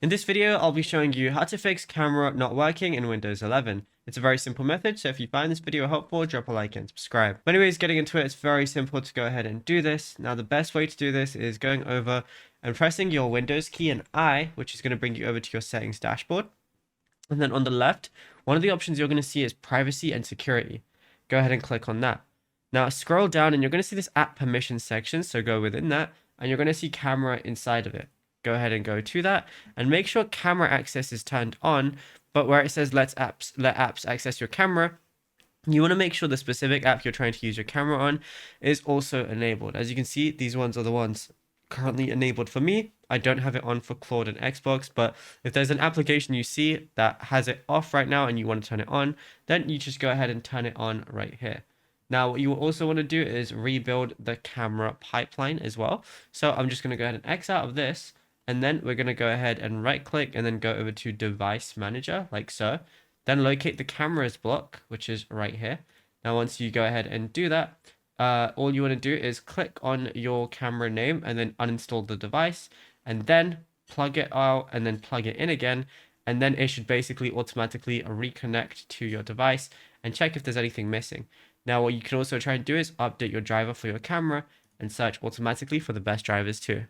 In this video, I'll be showing you how to fix camera not working in Windows 11. It's a very simple method, so if you find this video helpful, drop a like and subscribe. But anyways, getting into it, it's very simple to go ahead and do this. Now, the best way to do this is going over and pressing your Windows key and I, which is going to bring you over to your settings dashboard. And then on the left, one of the options you're going to see is privacy and security. Go ahead and click on that. Now, scroll down and you're going to see this app permissions section, so go within that, and you're going to see camera inside of it. Go ahead and go to that and make sure camera access is turned on, but where it says let apps access your camera, you want to make sure the specific app you're trying to use your camera on is also enabled. As you can see, these ones are the ones currently enabled for me. I don't have it on for Claude and Xbox, but if there's an application you see that has it off right now and you want to turn it on, then you just go ahead and turn it on right here. Now, what you also want to do is rebuild the camera pipeline as well. So I'm just going to go ahead and X out of this. And then we're going to go ahead and right click and then go over to device manager like so. Then locate the cameras block, which is right here. Now, once you go ahead and do that, all you want to do is click on your camera name and then uninstall the device and then plug it out and then plug it in again. And then it should basically automatically reconnect to your device and check if there's anything missing. Now, what you can also try and do is update your driver for your camera and search automatically for the best drivers too.